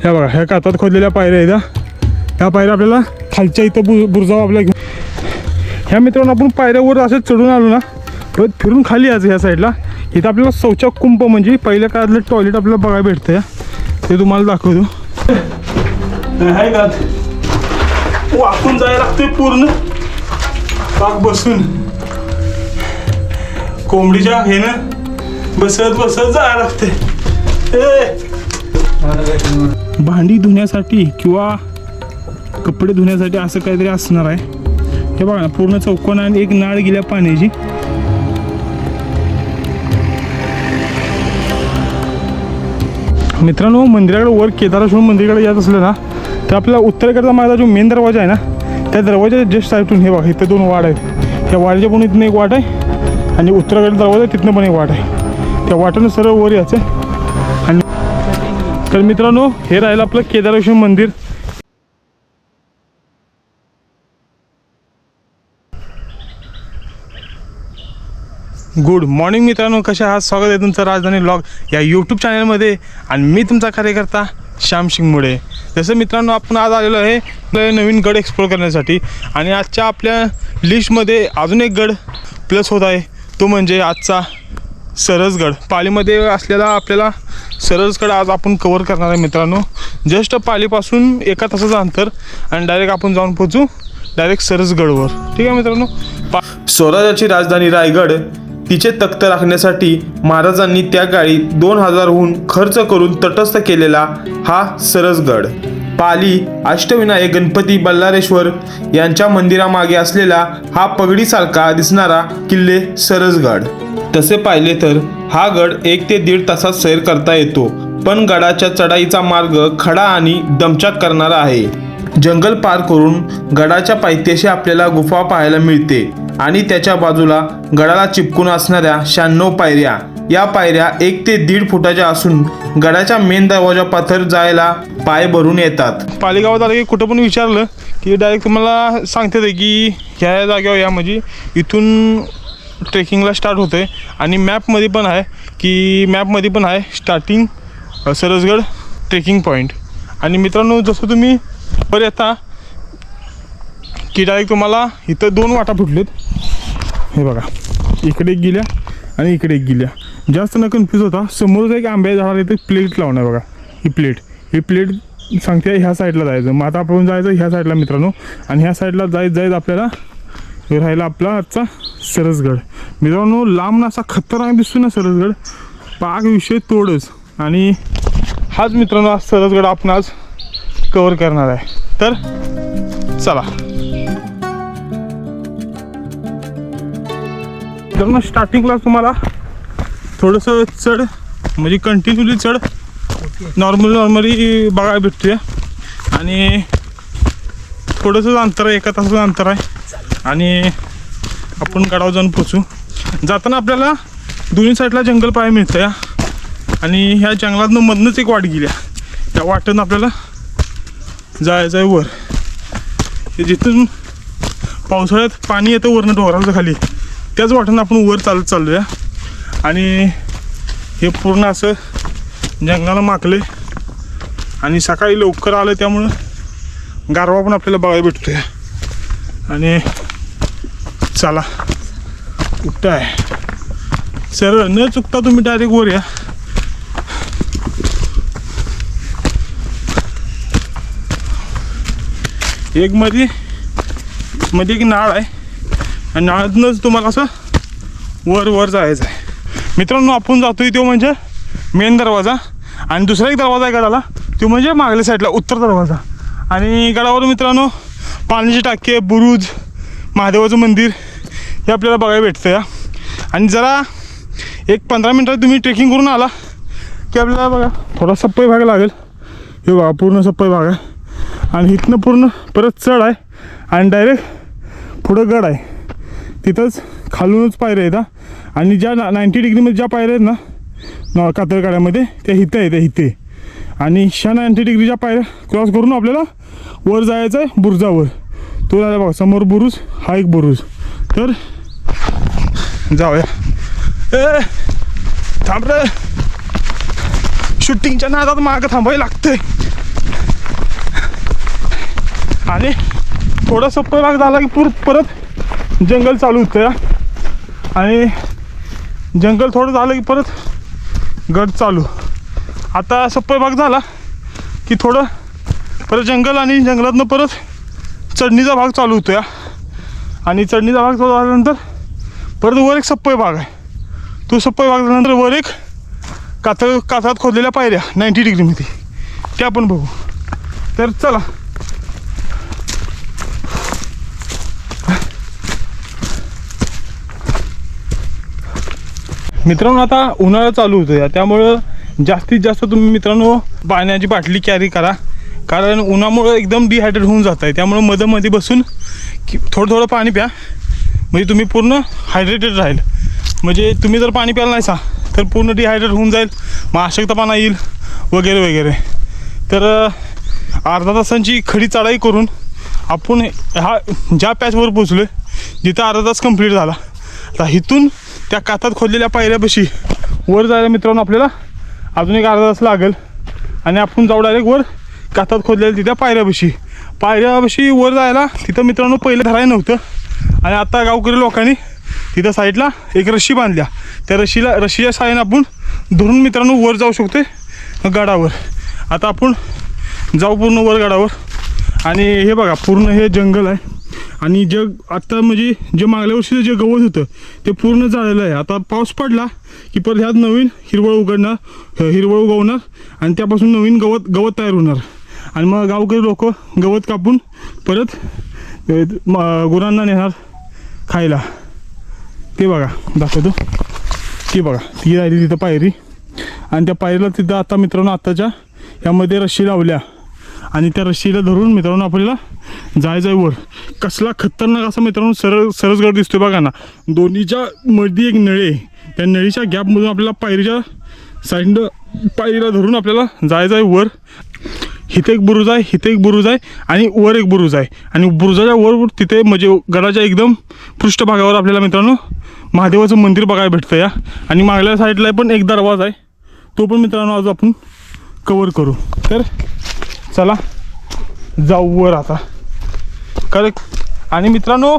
ह्या बघा ह्या कातात खोदलेल्या पायऱ्या आहेत ह्या पायऱ्या आपल्याला खालच्या इथं बुरजाव आपल्या घेऊन ह्या मित्रांनो आपण पायऱ्यावर असं चढून आलो ना परत फिरून खाली यायचं ह्या साईडला. इथं आपल्याला शौचाक कुंप म्हणजे पहिल्या काळातलं टॉयलेट आपल्याला बघायला भेटतं ते तुम्हाला दाखवतो. हाय का वाकून जायला लागतंय पूर्ण पाक बसून कोंबडीच्या हेनं बसत बसत जायला लागते. भांडी धुण्यासाठी किंवा कपडे धुण्यासाठी असं काहीतरी असणार आहे. हे बघा ना पूर्ण चौकोन आणि एक नाळ गेल्या पाण्याची. मित्रांनो मंदिराकडे वर केदारेश्वर मंदिराकडे येत असलं ना तर आपल्याला उत्तरेकडचा माझा जो मेन दरवाजा आहे ना त्या दरवाजाच्या जस्ट साईडून हे बघा इथं 2 वाट आहेत. त्या वाड्याच्या पण इथनं एक वाट आहे आणि उत्तरेकडचा दरवाजा तिथनं पण एक वाट आहे. त्या वाटेनं सरळ वर यायचं. आणि तर मित्रांनो हे राहिलं आपलं केदारेश्वर मंदिर. गुड मॉर्निंग मित्रांनो, कशा आहात? स्वागत आहे तुमचं राजधानी व्लॉग या यूट्यूब चॅनलमध्ये आणि मी तुमचा कार्यकर्ता श्याम शिंगमुडे. जसं मित्रांनो आपण आज आलेलो आहे नवीन गड एक्सप्लोर करण्यासाठी आणि आजच्या आपल्या लिस्टमध्ये अजून एक गड प्लस होत आहे तो म्हणजे आजचा सरसगड. पालीमध्ये असलेला आपल्याला सरसगड आज आपण कवर करणार आहे मित्रांनो. जस्ट पालीपासून 1 तासाचं अंतर आणि डायरेक्ट आपण जाऊन पोहोचू डायरेक्ट सरसगडवर. ठीक आहे मित्रांनो. स्वराज्याची राजधानी रायगड तिचे तख्त राखण्यासाठी महाराजांनी त्या काळी 2000हून खर्च करून तटस्थ केलेला हा सरसगड. पाली अष्टविनायक गणपती बल्लारेश्वर यांच्या मंदिरामागे असलेला हा पगडीसारखा दिसणारा किल्ले सरसगड. तसे पाहिले तर हा गड 1 ते 1.5 तासात सैर करता येतो, पण गडाच्या चढाईचा मार्ग खडा आणि दमछाक करणारा आहे. जंगल पार करून गडाच्या पायथ्याशी आपल्याला गुफा पाहायला मिळते आणि त्याच्या बाजूला गडाला चिपकून असणाऱ्या 96 पायऱ्या. या पायऱ्या 1 ते 1.5 फुटाच्या असून गडाच्या मेन दरवाजापाथर जायला पाय भरून येतात. पालीगावात आलं की कुठं पण विचारलं की डायरेक्ट तुम्हाला सांगते की ह्या जागेवर या म्हणजे इथून ट्रेकिंगला स्टार्ट होते आणि मॅपमध्ये पण आहे स्टार्टिंग सरसगड ट्रेकिंग पॉईंट. आणि मित्रांनो जसं तुम्ही वर येता की डायरेक्ट तुम्हाला इथं 2 वाटा फुटलेत. हे बघा इकडे एक गेल्या आणि इकडे एक गेल्या. जास्त न कन्फ्यूज होता. समोरच एक आंब्याच्या झाडाला इथे प्लेट लावणार बघा. ही प्लेट सांगते ह्या साईडला जायचं. मग आता आपण जायचं ह्या साईडला मित्रांनो आणि ह्या साईडला जायत आपल्याला राहिला आपला आजचा सरसगड. मित्रांनो लांब असा खतरनाक दिसतो ना सरसगड, पाक विषय तोडच. आणि हाच मित्रांनो आज सरसगड आपण आज कवर करणार आहे. तर चला मित्रांनो स्टार्टिंगला तुम्हाला थोडंसं चढ म्हणजे कंटिन्युअली चढ नॉर्मली बघायला भेटते आणि थोडंसं अंतर आहे 1 तासाचं अंतर आहे आणि आपण गडावर जाऊन पोचू. जाताना आपल्याला दोन्ही साईडला जंगल पाहायला मिळतं या आणि ह्या जंगलातनं मधनंच एक वाट गेल्या. त्या वाटेनं आपल्याला जायचं आहे वर. हे जिथून पावसाळ्यात पाणी येतं वरनं डोंगराचं खाली त्याच वाटेनं आपण वर चालत चाललो आहे. आणि हे पूर्ण असं जंगलाला माकले आणि सकाळी लवकर आलं त्यामुळं गारवा पण आपल्याला बघायला भेटतो आहे. आणि चला उठतं आहे सरळ न चुकता तुम्ही डायरेक्ट वर या. एक मध्ये एक नाळ आहे आणि नाळातूनच तुम्हाला असं वर जायचं आहे. मित्रांनो आपण जातोय तो म्हणजे मेन दरवाजा आणि दुसरा एक दरवाजा आहे गडाला तो म्हणजे मागल्या साईडला उत्तर दरवाजा. आणि गडावर मित्रांनो पाण्याचे टाके, बुरुज, महादेवाचं मंदिर हे आपल्याला बघायला भेटतं या. आणि जरा एक 15 मिनटात तुम्ही ट्रेकिंग करून आला की आपल्याला बघा थोडा सप्पाई भाग लागेल. हे बघा पूर्ण सप्पाई भाग आहे आणि इथनं पूर्ण परत चढ आहे आणि डायरेक्ट पुढं गड आहे. तिथंच खालूनच पायऱ्या आहेत आणि ज्या 90 डिग्रीमध्ये ज्या पायऱ्या आहेत ना कातळकाड्यामध्ये त्या इथे आणि 90 डिग्रीच्या पायऱ्या क्रॉस करून आपल्याला वर जायचं आहे बुरुजावर. तो झाला बघा समोर बुरुज, हा एक बुरुज. तर जाऊया. थांब रे, शूटिंगच्या नादात मागं थांबायला लागतंय. आणि थोडा सप्पा भाग झाला की परत जंगल चालू होतं या. आणि जंगल थोडं झालं की परत गड चालू. आता सप्पा भाग झाला की थोडं परत जंगल आणि जंगलातनं परत चढणीचा भाग चालू होतो या. आणि चढणीचा भाग चालू झाल्यानंतर परत वर एक सप्पा भाग आहे. तो सप्पा भाग झाल्यानंतर वर एक कातळात खोदलेल्या पायऱ्या 90 डिग्रीमध्ये, ते आपण बघू. तर चला. मित्रांनो आता उन्हाळा चालू होतो या, त्यामुळं जास्तीत जास्त तुम्ही मित्रांनो पाण्याची बाटली कॅरी करा. कारण उन्हामुळं एकदम डिहायड्रेट होऊन जात आहे. त्यामुळं मध्ये बसून थोडं थोडं पाणी प्या, म्हणजे तुम्ही पूर्ण हायड्रेटेड राहील. म्हणजे तुम्ही जर पाणी प्यायला नाहीसा तर पूर्ण डिहायड्रेट होऊन जाईल, मग अशक्तपणा येईल वगैरे वगैरे. तर अर्धा तासांची खडी चढाई करून आपण हा ज्या पॅचवर पोचलो आहे, जिथं अर्धा तास कंप्लीट झाला. आता इथून त्या कातात खोदलेल्या पायऱ्यापाशी वर जायला मित्रांनो आपल्याला अजून एक अर्धा तास लागेल. आणि आपण जाऊ डायरेक्ट वर कातात खोदलेल्या तिथं पायऱ्यापाशी वर जायला. तिथं मित्रांनो पहिलं धरायला नव्हतं, आणि आता गावकरी लोकांनी तिथं साईडला एक रशी बांधल्या. त्या रशीच्या साहाय्याने आपण धरून मित्रांनो वर जाऊ शकतो गडावर. आता आपण जाऊ पूर्ण वर गडावर. आणि हे बघा पूर्ण हे जंगल आहे. आणि आता म्हणजे जे मागल्या वर्षीचं जे गवत होतं ते पूर्ण झालेलं आहे. आता पाऊस पडला की परत ह्यात नवीन हिरवळ उगवणार आणि त्यापासून नवीन गवत तयार होणार. आणि मग गावकरी लोक गवत कापून परत गुरांना नेणार खायला. ते बघा दाखवतो. ती बघा ती राहिली तिथं पायरी, आणि त्या पायरीला तिथं आता मित्रांनो आत्ताच्या यामध्ये रस्सी लावल्या. आणि त्या रस्सीला धरून मित्रांनो आपल्याला जायचं आहे वर. कसला खतरनाक असा मित्रांनो सरसगड दिसतोय बघा ना. दोन्हीच्या मध्ये एक नळी आहे, त्या नळीच्या गॅपमधून आपल्याला पायरीच्या साईडनं पायरीला धरून आपल्याला जायचं आहे वर. इथे एक बुरुज आहे, इथे एक बुरुज आहे, आणि वर एक बुरुज आहे. आणि बुरुजाच्या वर तिथे म्हणजे गडाच्या एकदम पृष्ठभागावर आपल्याला मित्रांनो महादेवाचं मंदिर बघायला भेटतं या. आणि मागल्या साईडला पण एक दरवाजा आहे, तो पण मित्रांनो आज आपण कवर करू. तर चला जाऊ वर आता. आणि मित्रांनो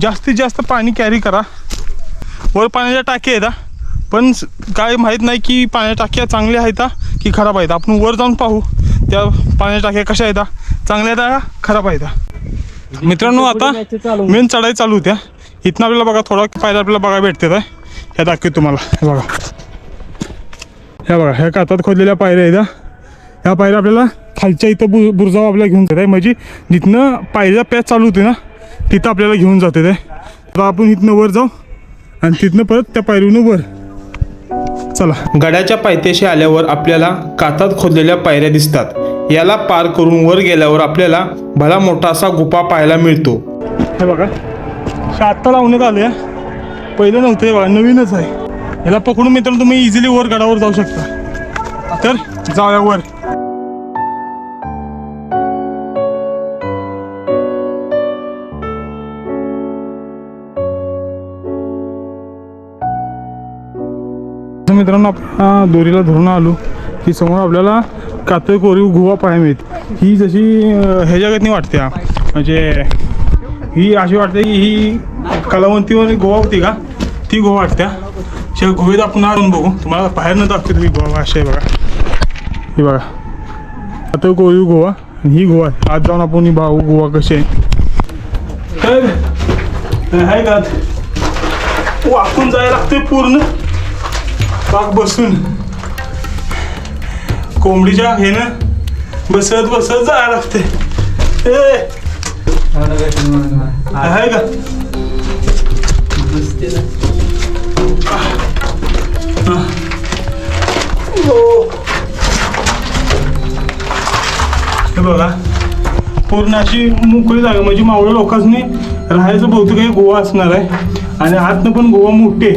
जास्तीत जास्त पाणी कॅरी करा. वर पाण्याच्या टाक्या आहेत, पण काय माहीत नाही की पाण्याच्या टाक्या चांगल्या आहेत की खराब आहेत. आपण वर जाऊन पाहू त्या पाण्याच्या टाक्या कशा आहेत, चांगल्या आहेत का खराब आहेत. मित्रांनो आता मेन चढाई चालू होत्या. इथनं आपल्याला बघा थोडा पायऱ्या आपल्याला बघायला भेटतात आहे. ह्या दाखवतो तुम्हाला. हे बघा ह्या कातात खोदलेल्या पायऱ्या आहेत. ह्या पायऱ्या आपल्याला खालच्या इथं बुरुजावर आपल्याला घेऊन जात आहे. म्हणजे जिथनं पायऱ्या पॅच चालू होते ना तिथं आपल्याला घेऊन जाते ते. तर आपण इथनं वर जाऊ आणि तिथनं परत त्या पायरीनं वर. चला. गडाच्या पायथ्याशी आल्यावर आपल्याला कातात खोदलेल्या पायऱ्या दिसतात. याला पार करून वर गेल्यावर आपल्याला भला मोठा असा गुफा पाहायला मिळतो. हे बघा आत्ता लावण्यात आले, पहिलं नव्हतं. हे बघा नवीनच आहे. याला पकडून मित्रांनो तुम्ही इझिली वर गडावर जाऊ शकता. तर जाऊया वर. मित्रांनो आपण दोरीला धरून आलो की समोर आपल्याला कातळ कोरीव गुहा पाहायला मिळते. ही जशी ह्याच्यागतनी वाटते, म्हणजे ही अशी वाटते की ही कलावंतीवर गोवा होती का ती गोवा वाटत्या. अशा गुहेत आपण आणून बघू. तुम्हाला बाहेरनं दाखवते तुम्ही गोवा अशा आहे बघा. ही बघा कातळ कोरीव गोवा, आणि ही गोवा आहे. आज जाऊन आपण ही भाऊ गोवा कशी आहे तर आहे का वाकून जायला लागते पूर्ण पाक बसून. कोंबडीच्या हेनं बसत जायला लागते. आहे का हे बघा पूर्ण अशी मोकळी जागा, म्हणजे मावळ्या लोकांनी राहायचं बहुतेक काही गोवा असणार आहे. आणि आतनं पण गोवा मोठे,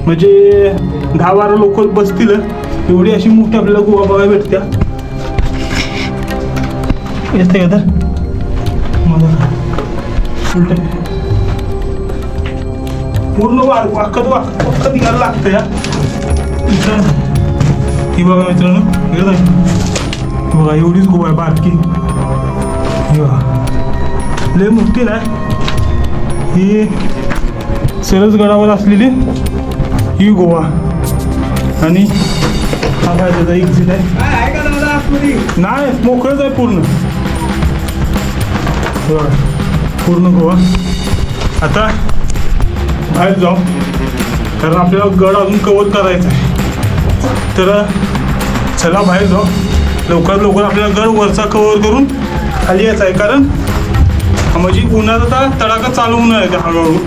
म्हणजे 10-12 लोक बसतील एवढी अशी मोठी आपल्याला गोवा बघायला भेटत्या. येते का तर पूर्ण वाकत निघायला लागतं या. ही बघा मित्रांनो, बघा एवढीच गोवा आहे बारकी. हे बघा, लय मोठी नाही ही, सरसगडावर असलेली ही गुहा आणि हा काय त्याचा एक्झिट आहे, नाही मोकळंच आहे पूर्ण. हे बघा, पूर्ण गुहा. आता बाहेर जाऊ, कारण आपल्याला गड अजून कव्हर करायचा आहे. तर चला बाहेर जाऊ, लवकरात लवकर आपल्याला गड वरचा कव्हर करून खाली यायचा आहे. कारण म्हणजे उन्हाचा तडाखा चालू होणार आहे हळूहळू,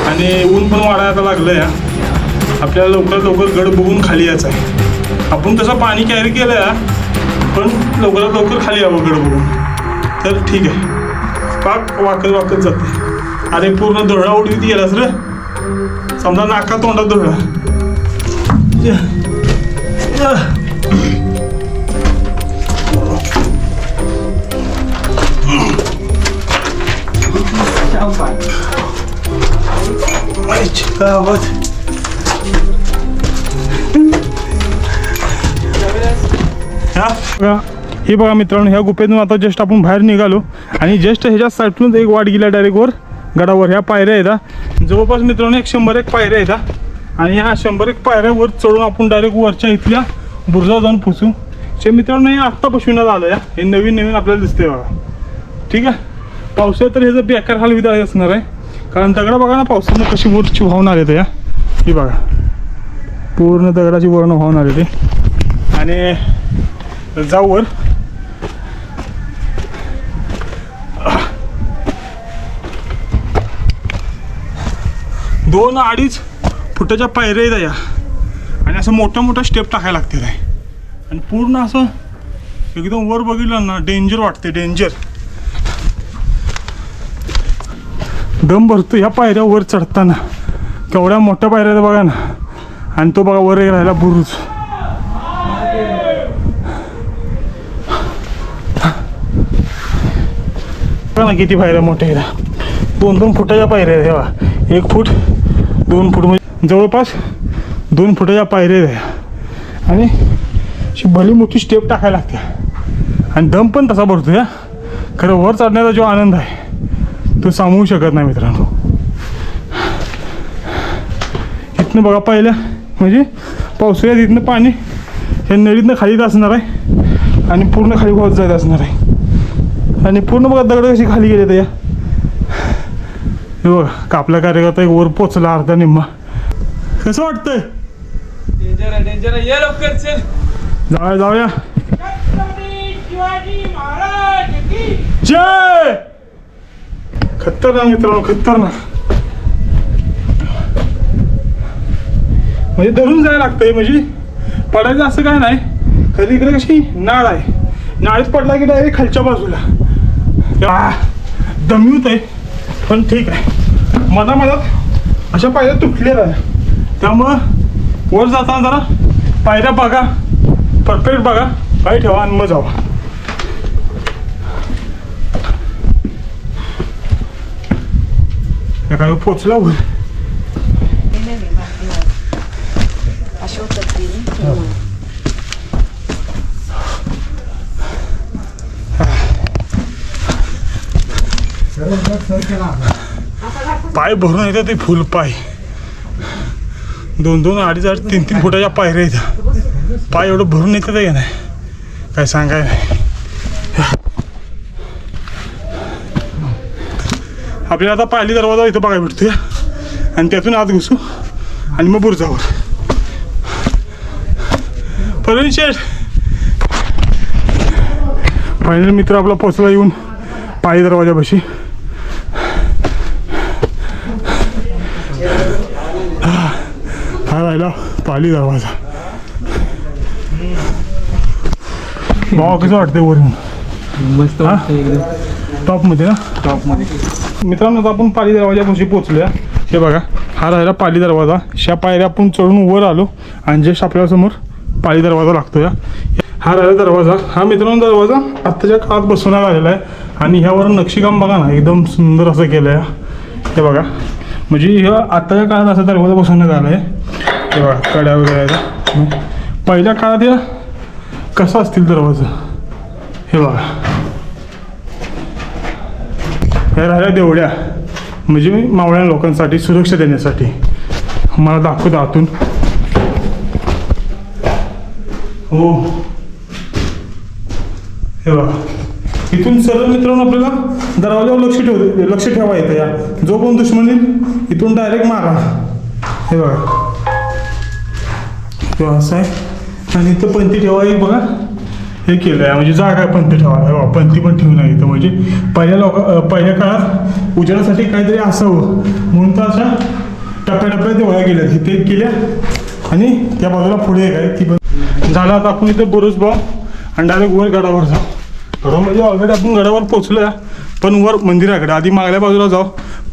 आणि ऊन पण वाढायला लागलं या. आपल्याला लवकरात लवकर गड बघून खाली यायचं आहे. आपण तसं पाणी कॅरी केलं या, पण लवकरात लवकर खाली यावं गड बघून. तर ठीक आहे, पाक वाकत वाकत जाते. अरे पूर्ण धुळा उडवीत गेलास रे, समजा नाका तोंडात धुळा. काय आवाज, हे बघा मित्रांनो, ह्या गुफेतून आता जस्ट आपण बाहेर निघालो आणि जस्ट ह्याच्या साईडून एक वाट गेला डायरेक्ट वर गडावर. ह्या पायऱ्या येतात जवळपास मित्रांनो 100 पायऱ्या येतात, आणि ह्या 100 पायऱ्यावर चढून आपण डायरेक्ट वरच्या इथल्या बुरुजावर जाऊन पोचू. ते मित्रांनो हे आत्ता पशुनात आलं या, हे नवीन नवीन आपल्याला दिसतंय बघा. ठीक आहे, पावसाळ्यात तर ह्याचं बेकार हाल विधा असणार आहे, कारण दगडा बघा ना पावसानं कशी वरची वाहून आले ते. ही बघा पूर्ण दगडाची वरण वाहून आले ते. आणि जाऊ वर, 2-2.5 फुटाच्या पायऱ्या आहेत या, आणि असं मोठ्या मोठ्या स्टेप टाकायला लागते आहे. आणि पूर्ण असं एकदम वर बघितलं ना डेंजर वाटते, डेंजर. दम भरतो ह्या पायऱ्या वर चढताना, केवढ्या मोठ्या पायऱ्या बघा ना. आणि तो बघा वर राहिला बुरुज. बघा ना किती पायऱ्या मोठ्या आहेत, 2-2 फुटाच्या पायऱ्या आहेत. तेव्हा 1 फूट 2 फूट म्हणजे जवळपास 2 फुटाच्या पायऱ्या आहेत, आणि अशी भली मोठी स्टेप टाकायला लागते. आणि दम पण तसा भरतो या. खरं वर चढण्याचा जो आनंद आहे तो सांगू शकत नाही मित्रांनो. इथनं बघा पहिल्या म्हणजे पावसाळ्यात इथनं पाणी हे नळीतनं खालीच असणार आहे, आणि पूर्ण खाली वाहत जायचं असणार आहे. आणि पूर्ण बघा दगड कशी खाली गेले तर या. हे बघा कापला कार्यकर्ता एक वर पोचला अर्धा निम्मा. कसं वाटतंय? डेंजर आहे, ये लवकर चल. जाऊया जाऊया. जय. खतरनाक मित्रांनो, खतरनाक. म्हणजे धरून जायला लागतंय, म्हणजे पडायचं असं काय नाही. खरी इकडे कशी नाळ आहे, नाळीत पडला की डायरेक्ट खालच्या बाजूला दमी होत आहे. पण ठीक आहे, मधात अशा पायऱ्या तुटलेल्या आहे, त्यामुळं वर जाताना जरा पायऱ्या बघा, परफेक्ट बघा, पाय ठेवा आणि मग जावा. काय पोचला वर. पाय भरून येतात ते फुल पाय, 2-2, 2.5, 3-3 फुटाच्या पायऱ्या येतात. पाय एवढं भरून येतात का नाही काय सांगाय नाही. आपल्याला आता पायली दरवाजा इथं बघायला भेटतोय, आणि त्यातून आत घुसू आणि मग बुरुजावर. शेठ फायनल मित्र आपला पोचला येऊन पायी दरवाजापाशी. हा राहिला पाली दरवाजा. भावा कसं वाटतंय वरून? मस्त टॉपमध्ये ना? टॉपमध्ये. मित्रांनो आता आपण पाली दरवाजापाशी पोचलोया. हे बघा हा राहिला पाली दरवाजा. ह्या पायऱ्या आपण चढून वर आलो आणि जस्ट आपल्या समोर पाली दरवाजा लागतोय. हा राहिला दरवाजा. हा मित्रांनो दरवाजा आत्ताच्या काळात बसवण्यात आलेला आहे, आणि ह्यावर नक्षीकाम बघा ना एकदम सुंदर असं केलं आहे. हे बघा म्हणजे ह्या आत्ताच्या काळात असा दरवाजा बसवण्यात आला आहे. हे बघा कड्या वगैरे. पहिल्या काळात या कसा असतील दरवाजा हे बघा. ह्या राहिल्या देवड्या, म्हणजे मावळ्या लोकांसाठी सुरक्षा देण्यासाठी. मला दाखवतो आतून. हो हे बघा, इथून सरळ मित्रांनो आपल्याला दरवाजावर लक्ष ठेवा येतं. या जो कोण दुश्मन येईल इथून डायरेक्ट मारा. हे बघा तेव्हा असं आहे. आणि इथं पंथी ठेवा एक बघा हे केलं आहे, म्हणजे जागा आहे पंथी ठेवा. हे बघा पंथी पण ठेवून आहे इथं, म्हणजे पहिल्या काळात उजेडासाठी काहीतरी असावं म्हणून तर अशा टप्प्याटप्प्यात देवळ्या गेल्या. इथे एक केल्या आणि त्या बाजूला पुढे एक आहे ती पण झालं. आता आपण इथं बुरुज भाव आणि डायरेक्ट वर गडावर जाऊ. गडावर म्हणजे ऑलरेडी आपण गडावर पोचलो, पण वर मंदिराकडे आधी मागल्या बाजूला जाऊ,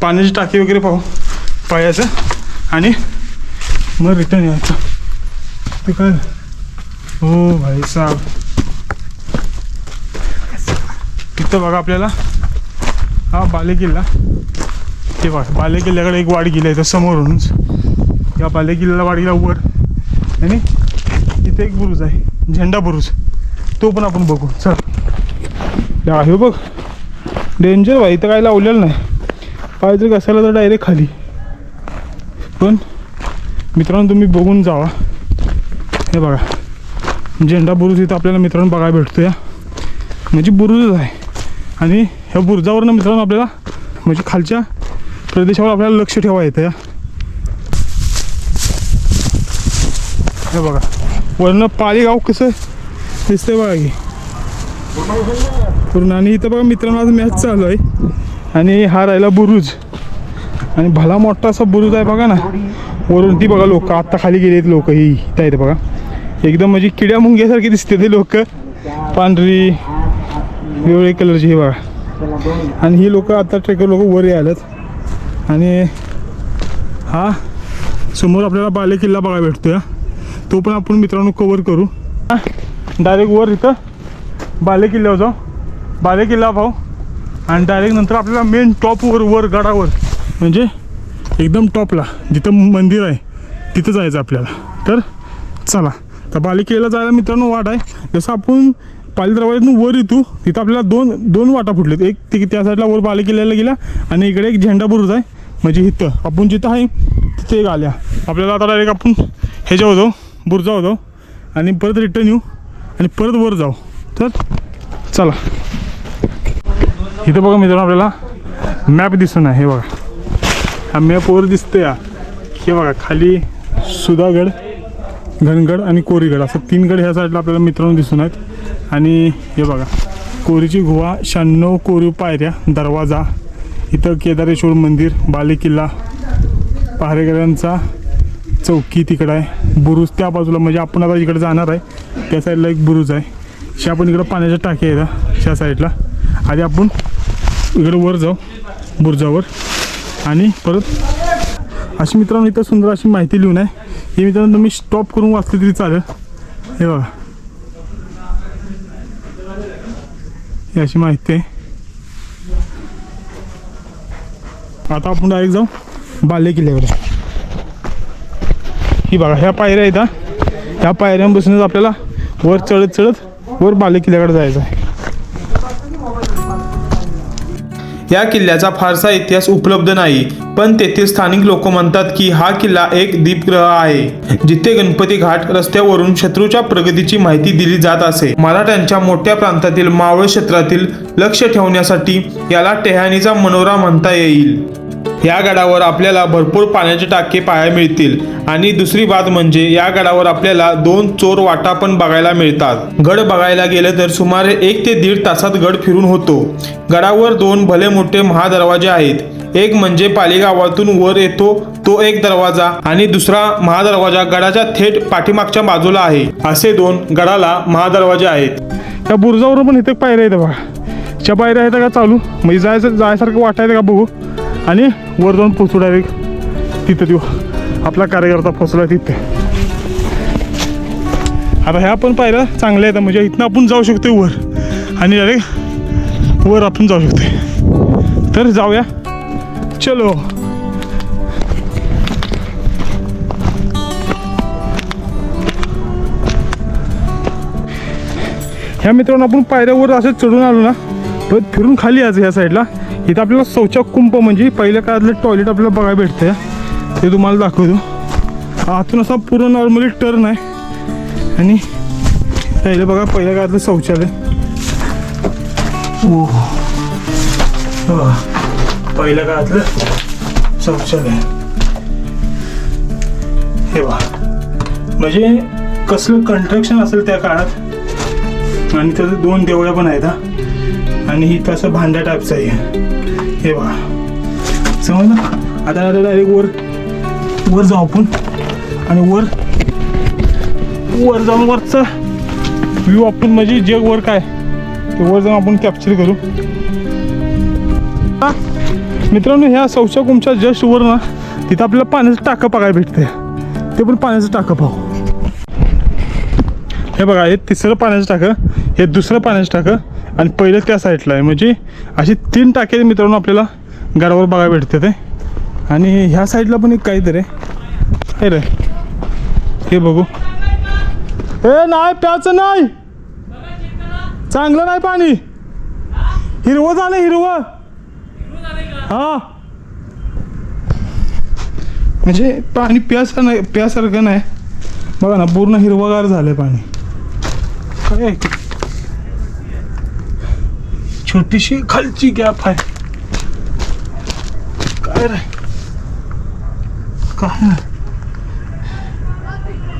पाण्याची टाकी वगैरे पाहू पायाचं आणि मग रिटर्न यायचं. ते काय हो भाई साहेब, तिथं बघा आपल्याला हा बालेकिल्ला. ते बघा बालेकिल्ल्याकडे एक वाडी किल्ला आहे समोरूनच. या बालेकिल्ल्याला वाडीला वर आणि इथे एक बुरुज आहे, झेंडा बुरुज, तो पण आपण बघू. चल हे बघ डेंजर भाई, इथं काय लावलेलं नाही. पाहिजे कसायला तर डायरेक्ट खाली. पण मित्रांनो तुम्ही बघून जावा. हे बघा झेंडा बुरुज इथं आपल्याला मित्रांनो बघायला भेटतो. या म्हणजे बुरुजच आहे आणि ह्या बुरुजावरनं मित्रांनो आपल्याला म्हणजे खालच्या प्रदेशावर आपल्याला लक्ष ठेवा येतं. या हे बघा वरनं पाळीगाव कसं दिसतंय बघा की पूर्ण. आणि इथं बघा मित्रांनो आज मॅच चालू आहे आणि हा राहिला बुरुज आणि भला मोठा असा बुरुज आहे बघा ना. वरून ती बघा लोक आत्ता खाली गेलेत लोक. ही इथं आहेत बघा, एकदम म्हणजे किड्या मुंग्यासारखे दिसते ते लोक, पांढरी वेगवेगळे कलरची. हे बघा आणि ही लोक आता ट्रेकर लोक वर आलेत. आणि हा समोर आपल्याला बालेकिल्ला बघायला भेटतोय, तो पण आपण मित्रांनो कवर करू. डायरेक्ट वर इथं बालेकिल्ल्यावर जाऊ, बालेकिल्ला पाहू आणि डायरेक्ट नंतर आपल्याला मेन टॉपवर वर गडावर म्हणजे एकदम टॉपला जिथं मंदिर आहे तिथं जायचं आपल्याला. तर चला, तर बालेकिल्ल्याला जायला मित्रांनो वाट आहे. जसं आपण पाली दरवाजातून वर येतो तिथं आपल्याला दोन वाटा फुटलेत. एक त्या साईडला वर बालेकिल्ल्याला गेला आणि इकडे एक झेंडा बुरुज आहे. म्हणजे इथं आपण जिथं आहे तिथे एक आल्या. आपल्याला आता डायरेक्ट आपण ह्याच्यावर जाऊ, बुरुजावर जाऊ आणि परत रिटर्न येऊ आणि परत वर जाऊ. तर चला, इथं बघा मित्रांनो आपल्याला मॅप दिसून आहे. हे बघा हा मॅपवर दिसतं या. हे बघा खाली सुधागड, घनगड आणि कोरीगड असं 3 गड ह्या साईडला आपल्याला मित्रांनो दिसून आहेत. आणि हे बघा कोरीची गुहा, 96 कोरीव पायऱ्या, दरवाजा, इथं केदारेश्वर मंदिर, बालेकिल्ला, पहारेकरांचा चौकी तिकडं आहे, बुरुज त्या बाजूला म्हणजे आपण आता इकडे जाणार आहे त्या साईडला एक बुरुज आहे. शा आपण इकडं पाण्याच्या टाक्या आहेत त्या साईडला. आधी आपण इकडं वर जाऊ बुरुजावर आणि परत अशी मित्रांनो इथं सुंदर अशी माहिती लिहून आहे. हे मित्रांनो तुम्ही स्टॉप करून वाचले तरी चालेल. हे बघा ही अशी माहिती आहे. आता आपण डायरेक्ट जाऊ बालेकिल्ल्याकडे. ही बघा ह्या पायऱ्या आहेत, ह्या पायऱ्यांपासूनच आपल्याला वर चढत वर बालेकिल्ल्याकडे जायचं आहे. या किल्ल्याचा फारसा इतिहास उपलब्ध नाही, पण तेथील स्थानिक लोक म्हणतात की हा किल्ला एक दीपगृह आहे जिथे गणपती घाट रस्त्यावरून शत्रूच्या प्रगतीची माहिती दिली जात असे. मराठ्यांच्या मोठ्या प्रांतातील मावळ क्षेत्रातील लक्ष ठेवण्यासाठी याला टेहानीचा मनोरा म्हणता येईल. या गडावर आपल्याला भरपूर पाण्याचे टाके पाहायला मिळतील आणि दुसरी बात म्हणजे या गडावर आपल्याला 2 चोर वाटा पण बघायला मिळतात. गड बघायला गेलं तर सुमारे 1 ते 1.5 तासात गड फिरून होतो. गडावर 2 भले मोठे महादरवाजे आहेत. एक म्हणजे पालीगावातून वर येतो तो एक दरवाजा आणि दुसरा महादरवाजा गडाच्या थेट पाठीमागच्या बाजूला आहे. असे 2 गडाला महादरवाजे आहेत. त्या बुरुजावर पण इथे पायऱ्या आहेत बघा. त्या पायऱ्या आहेत का चालू, म्हणजे जायसारखं वाटायचं का बघू आणि वर जाऊन पोचू डायरेक्ट तिथं. तो आपला कार्यकर्ता पोचला तिथे. आता ह्या पण पायऱ्या चांगल्या आहेत, म्हणजे इथनं आपण जाऊ शकतो वर आणि डायरेक्ट वर आपण जाऊ शकतो. तर जाऊया, चलो. ह्या मित्रांनो आपण पायऱ्यावर असं चढून आलो ना, परत फिरून खाली यायचं ह्या साईडला. इथं आपल्याला शौचकुंप म्हणजे पहिल्या काळातलं टॉयलेट आपल्याला बघायला भेटतं ते तुम्हाला दाखवतो. आतून असा पूर्ण नॉर्मली टर्न आहे आणि पहिलं बघा पहिल्या काळातलं शौचालय. ओ पहिल्या काळातलं शौचालय हे बघा, म्हणजे कसलं कंस्ट्रक्शन असेल त्या काळात. आणि त्याचं 2 देवळ्या पण आहेत आणि इथं असं भांड्या टाईपचं आहे हे बघा, समजलं. आता डायरेक्ट वर जाऊ आपण आणि वर जाऊन वरचा व्ह्यू आपण म्हणजे जग वर काय ते वर जाऊन आपण कॅप्चर करू. मित्रांनो ह्या शौचकुंपच्या जस्ट वर ना तिथं आपल्याला पाण्याचं टाकं बघायला भेटते. ते पण पाण्याचं टाकं पाहू. हे बघा हे तिसरं पाण्याचं टाकं, हे दुसरं पाण्याचं टाकं आणि पहिलं त्या साईडला आहे. म्हणजे अशी 3 टाके मित्रांनो आपल्याला गडावर बघायला भेटते ते. आणि ह्या साईडला पण एक काहीतरी आहे रे, हे बघू. ए नाही प्याचं नाही, चांगलं नाही पाणी, हिरवं झालं हिरवं. हा म्हणजे पाणी प्यासारखं नाही बघा ना, पूर्ण हिरवगार झालंय पाणी. काय छोटीशी खालची गॅप आहे काय रे, काय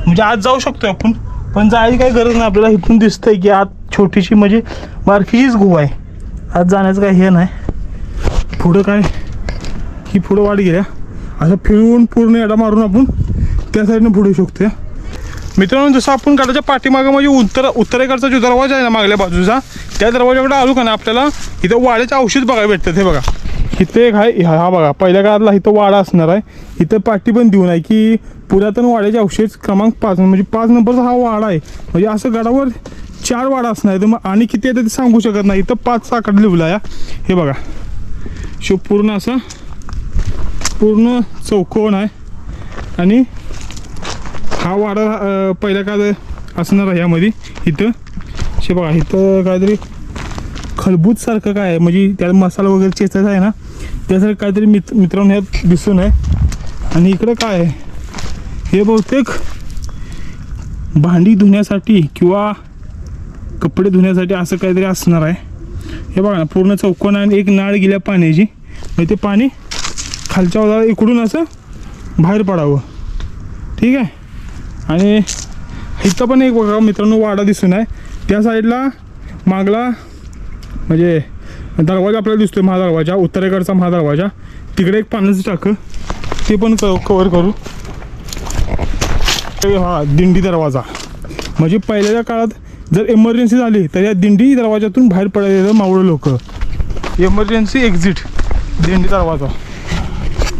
म्हणजे आज जाऊ शकतो आपण, पण जायची काही गरज नाही आपल्याला. इथून दिसतंय की आज छोटीशी म्हणजे बारकीचीच गुहा आहे. आज जाण्याचं काही हे नाही. पुढं काय ही पुढं वाट गेल्या असं फिरून पूर्ण एडा मारून आपण त्या साईडनं पुढे शकतो. मित्रांनो जसं आपण गडाच्या पाठीमागं म्हणजे उत्तरेकडचा जो दरवाजा आहे ना मागल्या बाजूचा, त्या दरवाजाकडे आलो का ना आपल्याला इथं वाड्याचे औषध बघायला भेटतात. हे बघा इथे एक आहे, हा बघा पहिल्या काळातला इथं वाडा असणार आहे. इथं पाठी पण देऊन आहे की पुरातन वाड्याचे अवशेष क्रमांक 5 म्हणजे 5 नंबरचा हा वाडा आहे. म्हणजे असं गडावर 4 वाडा असणार आहे. तर मग आणि किती येतं ते सांगू शकत नाही. इथं 5 आकडा लिहिला आहे. हे बघा शो पूर्ण असा पूर्ण चौकोन आहे आणि हा वाडा पहिल्या काळात असणार आहे. यामध्ये इथं शे बघा इथं काहीतरी खलबूत सारखं काय आहे म्हणजे त्याला मसाला वगैरे चेचायचा आहे ना, त्यासारखं काहीतरी मित्रांनो ह्यात दिसून आहे. आणि इकडं काय आहे हे बहुतेक भांडी धुण्यासाठी किंवा कपडे धुण्यासाठी असं काहीतरी असणार आहे. हे बघा ना पूर्ण चौकोन आणि एक नाळ गेल्या पाण्याची, म्हणजे ते पाणी खालच्या बाजूला इकडून असं बाहेर पडावं. ठीक आहे. आणि इथं पण एक बघा मित्रांनो वाडा दिसून आहे. त्या साईडला मागला म्हणजे दरवाजा आपल्याला दिसतोय, महादरवाजा, उत्तरेकडचा महादरवाजा. तिकडे एक पाण्याचं टाकं ते पण कवर करू. हा दिंडी दरवाजा म्हणजे पहिल्याच्या काळात जर इमर्जन्सी झाली तर या दिंडी दरवाजातून बाहेर पडायला मावळं लोक. इमर्जन्सी एक्झिट दिंडी दरवाजा.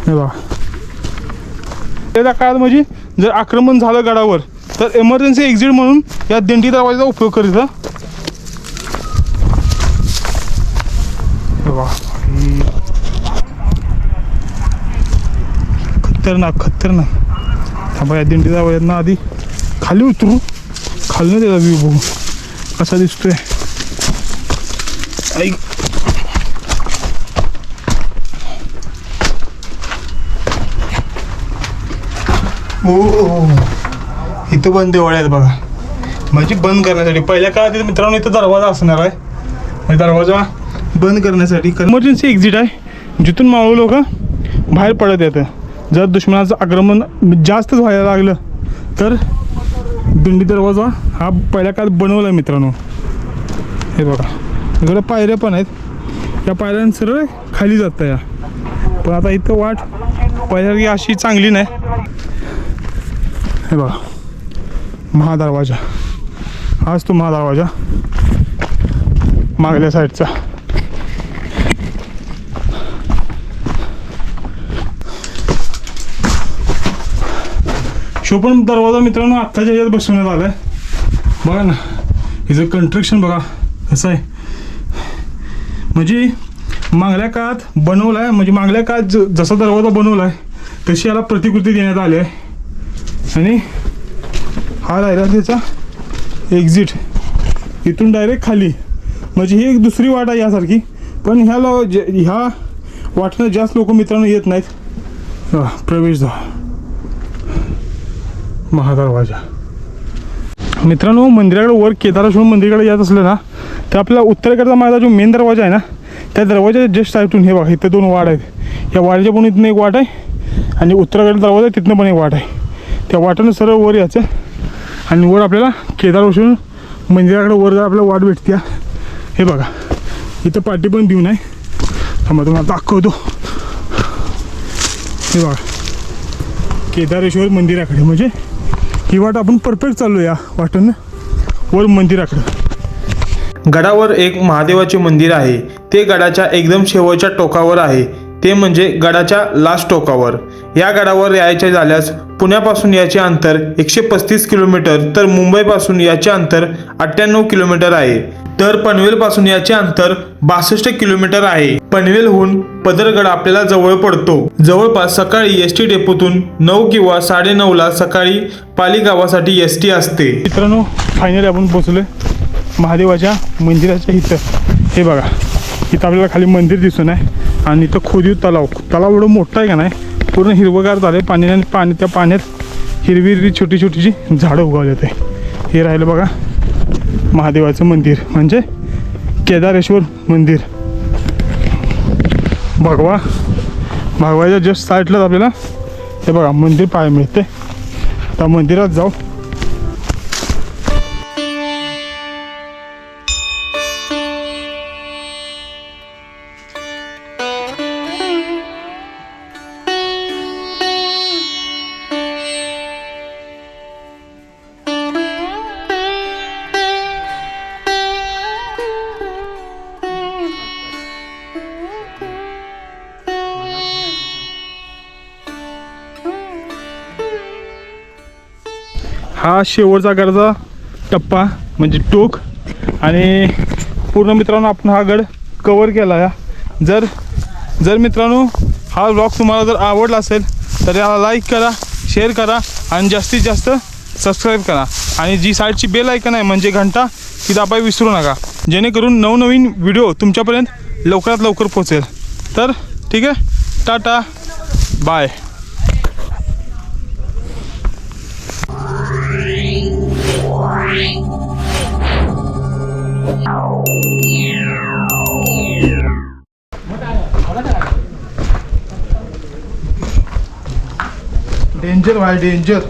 हे बघा त्या काळात म्हणजे जर आक्रमण झालं गडावर तर इमर्जन्सी एक्झिट म्हणून या दिंडी दरवाजाचा उपयोग करीत. खतरनाक थांबा या दिंडी दरवाजांना आधी खाली उतरू, खालनं त्याचा व्ह्यू बघू कसा दिसतोय. ऐक इथं बंद देवळ आहेत बघा, म्हणजे बंद करण्यासाठी. पहिल्या काळात मित्रांनो इथं दरवाजा असणार आहे. दरवाजा बंद करण्यासाठी इमर्जन्सी एक्झिट आहे जिथून मावळ लोक बाहेर पडत येतं. जर दुश्मनाचं आक्रमण जास्तच व्हायला लागलं तर दिंडी दरवाजा हा पहिल्या काळात बनवला आहे मित्रांनो. हे बघा इकडे पायऱ्या पण आहेत, या पायऱ्यां सरळ खाली जातं या. पण आता इथं वाट पहिल्यासारखी अशी चांगली नाही. हे बघा महादरवाजा, हाच तो महादरवाजा मागल्या साईडचा. शो पण दरवाजा मित्रांनो आत्ताच्या ह्याच्यात बसवण्यात आला आहे. बघा ना हिचं कंस्ट्रक्शन बघा कसं आहे. म्हणजे मागल्या काळात बनवला आहे, म्हणजे मागल्या काळात जसा दरवाजा बनवला आहे तशी याला प्रतिकृती देण्यात आली आहे. आणि हा राहिला त्याचा एक्झिट, इथून डायरेक्ट खाली. म्हणजे ही एक दुसरी वाट आहे यासारखी, पण ह्या वाटणं जास्त लोक मित्रांनो येत नाहीत. प्रवेशद्वार महादरवाजा. मित्रांनो मंदिराकडे वर केदारेश्वर मंदिराकडे येत असलं ना तर आपला उत्तरेकडचा माझा जो मेन दरवाजा आहे ना त्या दरवाजाच्या जस्ट साईडून हे बघा इथे 2 वाट आहेत. या वाड्याच्या पण इथनं एक वाट आहे आणि उत्तरेकडचा दरवाजा तिथनं पण एक वाट आहे. त्या वाटानं सरळ वर यायचं आणि वर आपल्याला केदारेश्वर मंदिराकडे वर जर आपल्याला वाट भेटते. हे बघा इथं पाठी पण देऊन आहे. थांबा तुम्हाला दाखवतो. हे बघा केदारेश्वर मंदिराकडे म्हणजे ही वाट आपण परफेक्ट चाललो या वाटेनं वर मंदिराकडे. गडावर एक महादेवाचे मंदिर आहे. ते गडाच्या एकदम शेवटच्या टोकावर आहे. ते म्हणजे गडाच्या लास्ट टोकावर. या गडावर यायचे झाल्यास पुण्यापासून याचे अंतर 135 किलोमीटर तर मुंबईपासून याचे अंतर 98 किलोमीटर आहे. तर पनवेलपासून याचे अंतर 62 किलोमीटर आहे. पनवेलहून पदरगड आपल्याला जवळ पडतो. जवळपास सकाळी एस टी डेपोतून 9 किंवा 9:30ला सकाळी पाली गावासाठी एस टी असते. मित्रांनो फायनली आपण पोचलोय महादेवाच्या मंदिराच्या इथं. हे बघा इथं आपल्याला खाली मंदिर दिसून आहे आणि इथं खोदीव तलाव एवढं मोठं आहे का नाही पूर्ण हिरवगार झालं आहे पाण्याने. त्या पाण्यात हिरवी छोटी छोटीची झाडं उगवले. हे राहिलं बघा महादेवाचं मंदिर म्हणजे केदारेश्वर मंदिर. भगवाच्या जस्ट साईडलाच आपल्याला हे बघा मंदिर पाहायला मिळते. त्या मंदिरात जाऊ. हा शेवटचा गडचा टप्पा म्हणजे टोक आणि पूर्ण मित्रांनो आपण हा गड कवर केला आहे. जर मित्रांनो हा व्लॉग तुम्हाला जर आवडला असेल तर याला लाईक करा, शेअर करा आणि जास्तीत जास्त सबस्क्राईब करा आणि जी साईडची बेल आयकन आहे म्हणजे घंटा ती दाबायला विसरू नका जेणेकरून नवनवीन व्हिडिओ तुमच्यापर्यंत लवकरात लवकर पोहोचेल. तर ठीक आहे, टाटा बाय. डेंजर भाई डेंजर.